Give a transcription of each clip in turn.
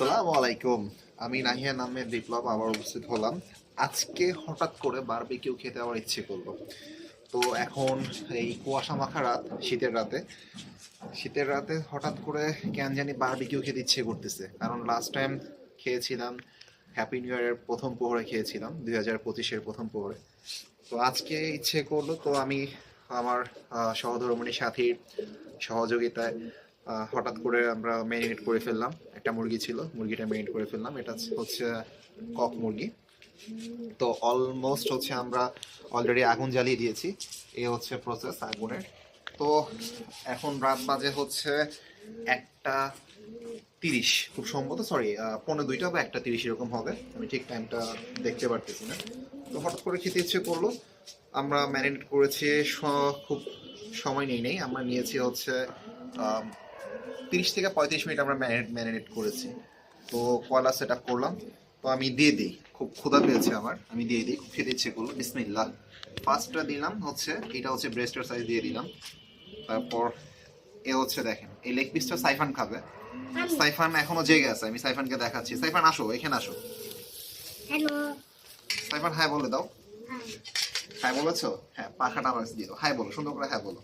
আসসালামু আলাইকুম। আমি নাহিয়া নামের বিপ্লব আবার উপস্থিত হলাম। আজকে হঠাৎ করে বারবিকিউ খেতে আমার ইচ্ছে করলো। তো এখন এই কুয়াশা মাখা রাত, শীতের রাতে হঠাৎ করে কেন জানি বারবিকিউ খেতে ইচ্ছে করতেছে। কারণ লাস্ট টাইম খেয়েছিলাম হ্যাপি নিউ ইয়ারের প্রথম প্রহরে খেয়েছিলাম, 2025-এর প্রথম প্রহরে। তো আজকে ইচ্ছে করলো, তো আমি আমার সহধর্মিণী সাথীর সহযোগিতায় হঠাৎ করে আমরা ম্যারিনেট করে ফেললাম। একটা মুরগি ছিল, মুরগিটা ম্যারিনেট করে ফেললাম। এটা হচ্ছে কক মুরগি। তো অলমোস্ট হচ্ছে আমরা অলরেডি আগুন জ্বালিয়ে দিয়েছি। এই হচ্ছে প্রসেস আগুনের। তো এখন রাত বাজে হচ্ছে 1:30, খুব সম্ভবত, সরি, 1:45 বা 1:30 এরকম হবে। আমি ঠিক টাইমটা দেখতে পারতেছি না। তো হঠাৎ করে খেতে ইচ্ছে করলো। আমরা ম্যারিনেট করেছি, খুব সময় নেই, আমরা নিয়েছি হচ্ছে 30 থেকে 35 মিনিট আমরা ম্যারিনেট করেছি। তো কয়লা সেট আপ করলাম। তো আমি দিয়ে দিই, খুব ক্ষুধা পেয়েছে আমার, আমি দিয়ে দিই, খুব খেতে ইচ্ছে করলো। বিসমিল্লাহ। ফার্স্টটা দিলাম হচ্ছে, এটা হচ্ছে ব্রেস্টের সাইজ দিয়ে দিলাম। তারপর এ হচ্ছে দেখেন, এই লেগ পিসটা সাইফান খাবে। সাইফান এখনো জেগে আছে, আমি সাইফানকে দেখাচ্ছি। সাইফান আসো, এখানে আসো। হ্যালো। সাইফান হাই বলে দাও। হাই বলেছো? হ্যাঁ, পাখাটা আমার কাছে দিয়ে দাও। হাই বলো, সুন্দর করে হাই বলো।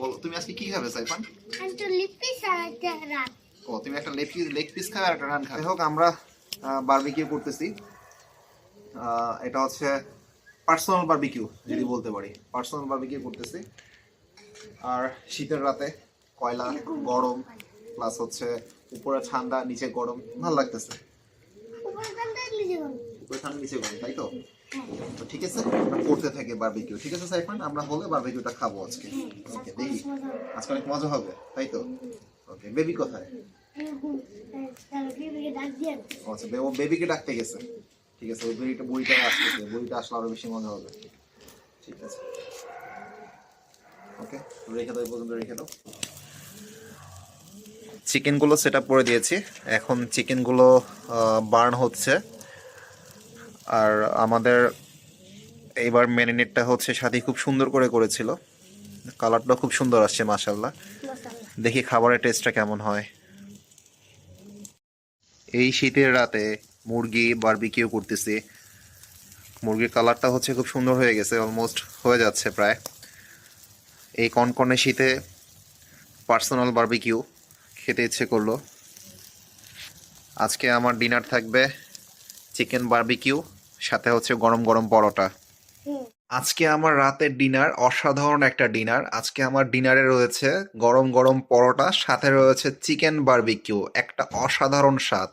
বলো তুমি আজকে কি খাবে সাইফান? আমি তো লিপি সারাটা রাত। ও, তুমি একটা লেগ পিস খাবে আর একটা রান খাবে। হোক, আমরা বারবিকিউ করতেছি। এটা হচ্ছে পার্সোনাল বারবিকিউ যদি বলতে পারি, পার্সোনাল বারবিকিউ করতেছি। আর শীতের রাতে কয়লা গরম, প্লাস হচ্ছে উপরে ঠান্ডা নিচে গরম, ভালো লাগতেছে। উপরে ঠান্ডা নিচে গরম। উপরে ঠান্ডা নিচে গরম, তাই তো? তো ঠিক আছে, আমরা করতে থাকি বারবিকিউ। ঠিক আছে সাইফান, আমরা হলে বারবিকিউটা খাবো আজকে। ওকে, দেখি আজকে অনেক মজা হবে, তাই তো? ওকে, বেবি কোথায়? আচ্ছা, ও বেবিকে ডাকতে গেছে। ঠিক আছে, ওই বইটা আসতেছে, বইটা আসলে আরো বেশি মজা হবে। ঠিক আছে, ওকে, রেখে দাও, এই পর্যন্ত রেখে দাও। চিকেনগুলো সেট আপ করে দিয়েছি, এখন চিকেনগুলো বার্ন হচ্ছে। আর আমাদের এইবার ম্যারিনেটটা হচ্ছে সাথী খুব সুন্দর করে করেছিল, কালারটা খুব সুন্দর আসছে মাশাআল্লাহ। দেখি খাবারের টেস্টটা কেমন হয়। এই শীতের রাতে মুরগি বারবিকিউ করতেছি। মুরগির কালারটা হচ্ছে খুব সুন্দর হয়ে গেছে, অলমোস্ট হয়ে যাচ্ছে প্রায়। এই কনকনে শীতে পার্সোনাল বারবিকিউ খেতে ইচ্ছে করলো। আজকে আমার ডিনার থাকবে চিকেন বারবিকিউ, সাথে হচ্ছে গরম গরম পরোটা। আজকে আমার রাতের ডিনার অসাধারণ একটা ডিনার। আজকে আমার ডিনারে রয়েছে গরম গরম পরোটা, সাথে রয়েছে চিকেন বারবিকিউ, একটা অসাধারণ স্বাদ।